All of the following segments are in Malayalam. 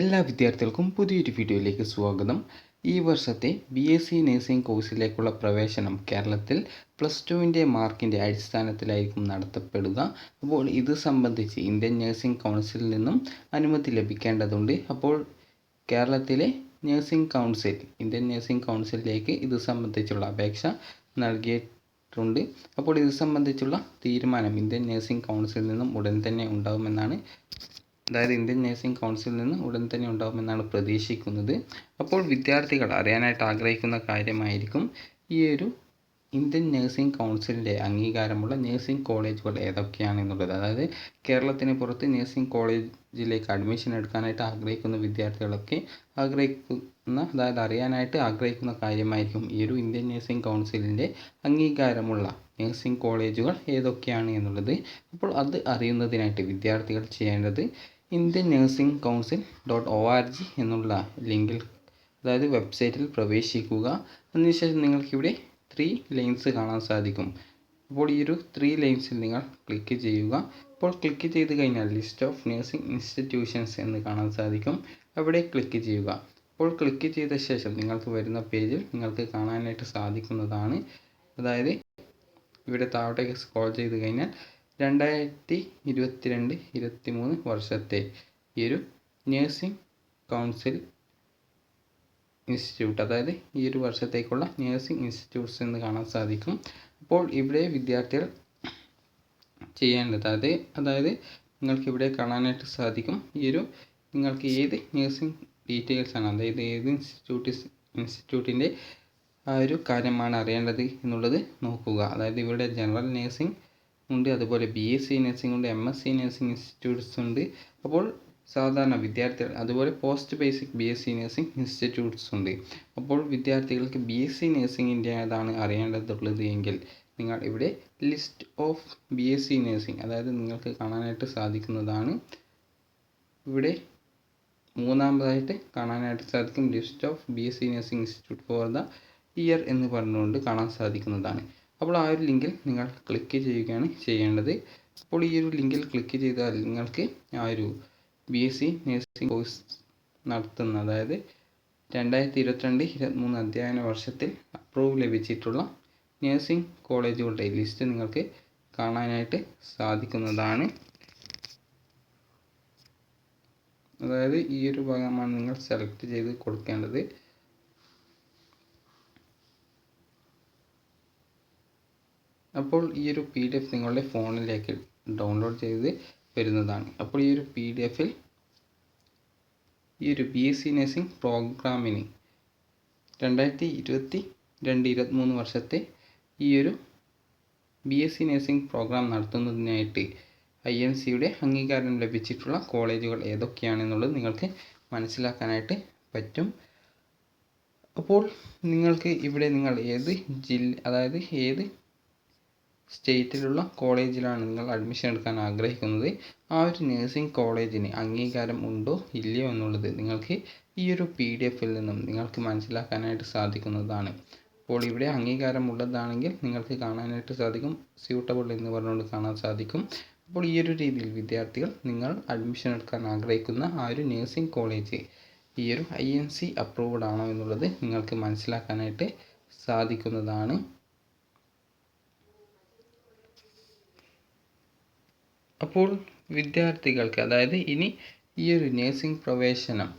എല്ലാ വിദ്യാർത്ഥികൾക്കും പുതിയൊരു വീഡിയോയിലേക്ക് സ്വാഗതം. ഈ വർഷത്തെ BSc നഴ്സിംഗ് കോഴ്സിലേക്കുള്ള പ്രവേശനം കേരളത്തിൽ +2 മാർക്കിൻ്റെ അടിസ്ഥാനത്തിലായിരിക്കും നടത്തപ്പെടുക. അപ്പോൾ ഇത് സംബന്ധിച്ച് ഇന്ത്യൻ നഴ്സിംഗ് കൗൺസിലിൽ നിന്നും അനുമതി ലഭിക്കേണ്ടതുണ്ട്. അപ്പോൾ കേരളത്തിലെ ഇന്ത്യൻ നഴ്സിംഗ് കൗൺസിലിലേക്ക് ഇത് സംബന്ധിച്ചുള്ള അപേക്ഷ നൽകിയിട്ടുണ്ട്. അപ്പോൾ ഇത് സംബന്ധിച്ചുള്ള തീരുമാനം ഇന്ത്യൻ നഴ്സിംഗ് കൗൺസിലിൽ നിന്നും ഉടൻ തന്നെ ഉണ്ടാകുമെന്നാണ് ഇന്ത്യൻ നഴ്സിംഗ് കൗൺസിലിൽ നിന്ന് ഉടൻ തന്നെ ഉണ്ടാകുമെന്നാണ് പ്രതീക്ഷിക്കുന്നത്. അപ്പോൾ വിദ്യാർത്ഥികൾ അറിയാനായിട്ട് ആഗ്രഹിക്കുന്ന കാര്യമായിരിക്കും ഈ ഒരു ഇന്ത്യൻ നഴ്സിംഗ് കൗൺസിലിൻ്റെ അംഗീകാരമുള്ള നഴ്സിംഗ് കോളേജുകൾ ഏതൊക്കെയാണെന്നുള്ളത്. അതായത് കേരളത്തിന് പുറത്ത് നഴ്സിംഗ് കോളേജിലേക്ക് അഡ്മിഷൻ എടുക്കാനായിട്ട് ആഗ്രഹിക്കുന്ന വിദ്യാർത്ഥികളൊക്കെ അറിയാനായിട്ട് ആഗ്രഹിക്കുന്ന കാര്യമായിരിക്കും ഈ ഒരു ഇന്ത്യൻ നഴ്സിംഗ് കൗൺസിലിൻ്റെ അംഗീകാരമുള്ള നഴ്സിംഗ് കോളേജുകൾ ഏതൊക്കെയാണ് എന്നുള്ളത്. അപ്പോൾ അത് അറിയുന്നതിനായിട്ട് വിദ്യാർത്ഥികൾ ചെയ്യേണ്ടത് ഇന്ത്യൻ നഴ്സിംഗ് കൗൺസിൽ .org എന്നുള്ള ലിങ്കിൽ വെബ്സൈറ്റിൽ പ്രവേശിക്കുക. അതിനുശേഷം നിങ്ങൾക്കിവിടെ 3 ലൈൻസ് കാണാൻ സാധിക്കും. അപ്പോൾ ഈ ഒരു 3 ലൈൻസിൽ നിങ്ങൾ ക്ലിക്ക് ചെയ്യുക. അപ്പോൾ ക്ലിക്ക് ചെയ്ത് കഴിഞ്ഞാൽ ലിസ്റ്റ് ഓഫ് നഴ്സിംഗ് ഇൻസ്റ്റിറ്റ്യൂഷൻസ് എന്ന് കാണാൻ സാധിക്കും. അവിടെ ക്ലിക്ക് ചെയ്യുക. അപ്പോൾ ക്ലിക്ക് ചെയ്ത ശേഷം നിങ്ങൾക്ക് വരുന്ന പേജിൽ നിങ്ങൾക്ക് കാണാനായിട്ട് സാധിക്കുന്നതാണ്. ഇവിടെ താഴോട്ടേക്ക് സ്ക്രോൾ ചെയ്ത് കഴിഞ്ഞാൽ 2022-23 വർഷത്തെ ഈ ഒരു നഴ്സിംഗ് കൗൺസിൽ ഇൻസ്റ്റിറ്റ്യൂട്ട് ഈ ഒരു വർഷത്തേക്കുള്ള നഴ്സിംഗ് ഇൻസ്റ്റിറ്റ്യൂട്ട്സ് എന്ന് കാണാൻ സാധിക്കും. അപ്പോൾ ഇവിടെ വിദ്യാർത്ഥികൾ ചെയ്യേണ്ടത് നിങ്ങൾക്കിവിടെ കാണാനായിട്ട് സാധിക്കും നിങ്ങൾക്ക് ഏത് നഴ്സിംഗ് ഡീറ്റെയിൽസ് ആണ് ഏത് ഇൻസ്റ്റിറ്റ്യൂട്ടിൻ്റെ ആ ഒരു കാര്യമാണ് അറിയേണ്ടത് എന്നുള്ളത് നോക്കുക. ഇവിടെ ജനറൽ നഴ്സിംഗ് ഉണ്ട്, അതുപോലെ BSc നഴ്സിംഗ് ഉണ്ട്, MSc നഴ്സിംഗ് ഇൻസ്റ്റിറ്റ്യൂട്ട്സ് ഉണ്ട്. അപ്പോൾ സാധാരണ വിദ്യാർത്ഥികൾ അതുപോലെ post basic BSc nursing institutes ഉണ്ട്. അപ്പോൾ വിദ്യാർത്ഥികൾക്ക് BSc നഴ്സിംഗിൻ്റെ ഏതാണ് അറിയേണ്ടതുള്ളത് എങ്കിൽ നിങ്ങൾ ഇവിടെ ലിസ്റ്റ് ഓഫ് BSc നഴ്സിംഗ് നിങ്ങൾക്ക് കാണാനായിട്ട് സാധിക്കുന്നതാണ്. ഇവിടെ മൂന്നാമതായിട്ട് കാണാനായിട്ട് സാധിക്കും list of BSc nursing institute for the year എന്ന് പറഞ്ഞുകൊണ്ട് കാണാൻ സാധിക്കുന്നതാണ്. അപ്പോൾ ആ ഒരു ലിങ്കിൽ നിങ്ങൾ ക്ലിക്ക് ചെയ്യുകയാണ് ചെയ്യേണ്ടത്. അപ്പോൾ ഈ ഒരു ലിങ്കിൽ ക്ലിക്ക് ചെയ്താൽ നിങ്ങൾക്ക് ആ ഒരു BSc നഴ്സിംഗ് കോഴ്സ് നടത്തുന്ന 2022-23 അധ്യയന വർഷത്തിൽ അപ്രൂവ് ലഭിച്ചിട്ടുള്ള നഴ്സിംഗ് കോളേജുകളുടെ ലിസ്റ്റ് നിങ്ങൾക്ക് കാണാനായിട്ട് സാധിക്കുന്നതാണ്. ഈ ഒരു ഭാഗമാണ് നിങ്ങൾ സെലക്ട് ചെയ്ത് കൊടുക്കേണ്ടത്. അപ്പോൾ ഈ ഒരു PDF നിങ്ങളുടെ ഫോണിലേക്ക് ഡൗൺലോഡ് ചെയ്ത് വരുന്നതാണ്. അപ്പോൾ ഈ ഒരു PDFൽ ഈ ഒരു BSc നഴ്സിംഗ് പ്രോഗ്രാമിന് 2022-23 വർഷത്തെ ഈ ഒരു BSc നഴ്സിംഗ് പ്രോഗ്രാം നടത്തുന്നതിനായിട്ട് INCയുടെ അംഗീകാരം ലഭിച്ചിട്ടുള്ള കോളേജുകൾ ഏതൊക്കെയാണെന്നുള്ളത് നിങ്ങൾക്ക് മനസ്സിലാക്കാനായിട്ട് പറ്റും. അപ്പോൾ നിങ്ങൾക്ക് ഇവിടെ നിങ്ങൾ ഏത് ഏത് സ്റ്റേറ്റിലുള്ള കോളേജിലാണ് നിങ്ങൾ അഡ്മിഷൻ എടുക്കാൻ ആഗ്രഹിക്കുന്നത്, ആ ഒരു നഴ്സിംഗ് കോളേജിന് അംഗീകാരം ഉണ്ടോ ഇല്ലയോ എന്നുള്ളത് നിങ്ങൾക്ക് ഈ ഒരു PDFൽ നിന്നും നിങ്ങൾക്ക് മനസ്സിലാക്കാനായിട്ട് സാധിക്കുന്നതാണ്. അപ്പോൾ ഇവിടെ അംഗീകാരം ഉള്ളതാണെങ്കിൽ നിങ്ങൾക്ക് കാണാനായിട്ട് സാധിക്കും സ്യൂട്ടബിൾ എന്ന് പറഞ്ഞുകൊണ്ട് കാണാൻ സാധിക്കും. അപ്പോൾ ഈ ഒരു രീതിയിൽ വിദ്യാർത്ഥികൾ നിങ്ങൾ അഡ്മിഷൻ എടുക്കാൻ ആഗ്രഹിക്കുന്ന ആ ഒരു നഴ്സിംഗ് കോളേജ് ഈ ഒരു INC അപ്രൂവ്ഡ് ആണോ എന്നുള്ളത് നിങ്ങൾക്ക് മനസ്സിലാക്കാനായിട്ട് സാധിക്കുന്നതാണ്. അപ്പോൾ വിദ്യാർത്ഥികൾക്ക് ഇനി ഈ ഒരു നഴ്സിംഗ് പ്രവേശനം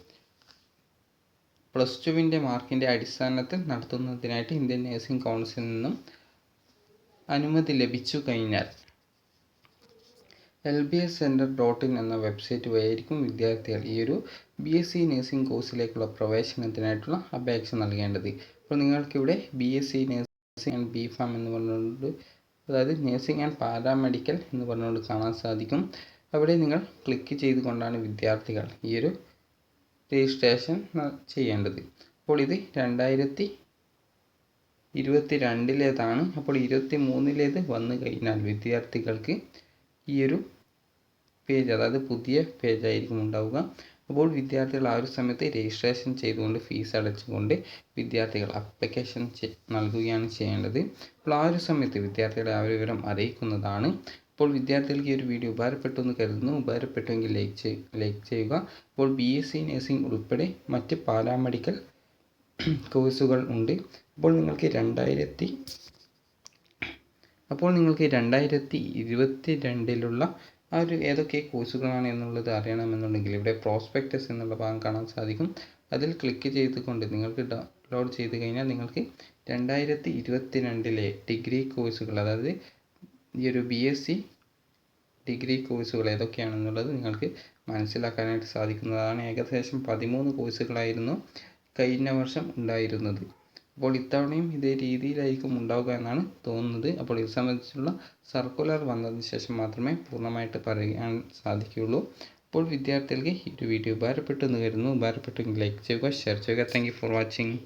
+2 മാർക്കിൻ്റെ അടിസ്ഥാനത്തിൽ നടത്തുന്നതിനായിട്ട് ഇന്ത്യൻ നഴ്സിംഗ് കൗൺസിലിൽ നിന്നും അനുമതി ലഭിച്ചു കഴിഞ്ഞാൽ lbscenter.in എന്ന വെബ്സൈറ്റ് വഴിയായിരിക്കും വിദ്യാർത്ഥികൾ ഈ ഒരു BSc നഴ്സിംഗ് കോഴ്സിലേക്കുള്ള പ്രവേശനത്തിനായിട്ടുള്ള അപേക്ഷ നൽകേണ്ടത്. അപ്പോൾ നിങ്ങൾക്കിവിടെ BSc നഴ്സിംഗ് ആൻഡ് BPharm എന്ന് പറഞ്ഞുകൊണ്ട് നഴ്സിംഗ് ആൻഡ് പാരാമെഡിക്കൽ എന്ന് പറഞ്ഞുകൊണ്ട് കാണാൻ സാധിക്കും. അവിടെ നിങ്ങൾ ക്ലിക്ക് ചെയ്തുകൊണ്ടാണ് വിദ്യാർത്ഥികൾ ഈ ഒരു രജിസ്ട്രേഷൻ ചെയ്യേണ്ടത്. അപ്പോൾ ഇത് 2022-ലേതാണ്. അപ്പോൾ 23-ലേത് വന്നു കഴിഞ്ഞാൽ വിദ്യാർത്ഥികൾക്ക് ഈ ഒരു പേജ് പുതിയ പേജായിരിക്കും ഉണ്ടാവുക. അപ്പോൾ വിദ്യാർത്ഥികൾ ആ ഒരു സമയത്ത് രജിസ്ട്രേഷൻ ചെയ്തുകൊണ്ട് ഫീസ് അടച്ചുകൊണ്ട് വിദ്യാർത്ഥികൾ ആപ്ലിക്കേഷൻ നൽകുകയാണ് ചെയ്യേണ്ടത്. അപ്പോൾ ആ ഒരു സമയത്ത് വിദ്യാർത്ഥികളെ ആ വിവരം അറിയിക്കുന്നതാണ്. അപ്പോൾ വിദ്യാർത്ഥികൾക്ക് ഈ ഒരു വീഡിയോ ഉപകാരപ്പെട്ടു എന്ന് കരുതുന്നു. ഉപകാരപ്പെട്ടുവെങ്കിൽ ലൈക്ക് ചെയ്യുക. അപ്പോൾ BSc നഴ്സിംഗ് ഉൾപ്പെടെ മറ്റ് പാരാമെഡിക്കൽ കോഴ്സുകൾ ഉണ്ട്. അപ്പോൾ നിങ്ങൾക്ക് 2022 ആ ഒരു ഏതൊക്കെ കോഴ്സുകളാണ് എന്നുള്ളത് അറിയണമെന്നുണ്ടെങ്കിൽ ഇവിടെ പ്രോസ്പെക്ടസ് എന്നുള്ള ഭാഗം കാണാൻ സാധിക്കും. അതിൽ ക്ലിക്ക് ചെയ്തുകൊണ്ട് നിങ്ങൾക്ക് ഡൗൺലോഡ് ചെയ്ത് കഴിഞ്ഞാൽ നിങ്ങൾക്ക് 2022 ഡിഗ്രി കോഴ്സുകൾ, അതായത് ഈ ഒരു BSc ഡിഗ്രി കോഴ്സുകൾ ഏതൊക്കെയാണെന്നുള്ളത് നിങ്ങൾക്ക് മനസ്സിലാക്കാനായിട്ട് സാധിക്കുന്നതാണ്. ഏകദേശം 13 കോഴ്സുകളായിരുന്നു കഴിഞ്ഞ വർഷം ഉണ്ടായിരുന്നത്. അപ്പോൾ ഇത്തവണയും ഇതേ രീതിയിലായിരിക്കും ഉണ്ടാവുക എന്നാണ് തോന്നുന്നത്. അപ്പോൾ ഇത് സംബന്ധിച്ചുള്ള സർക്കുലർ വന്നതിന് ശേഷം മാത്രമേ പൂർണ്ണമായിട്ട് പറയാൻ സാധിക്കുകയുള്ളൂ. അപ്പോൾ വിദ്യാർത്ഥികൾക്ക് ഈ ഒരു വീഡിയോ ഉപകാരപ്പെട്ടു എന്ന് കരുതുന്നു. ഉപകാരപ്പെട്ടെങ്കിൽ ലൈക്ക് ചെയ്യുക, ഷെയർ ചെയ്യുക. Thank you for watching.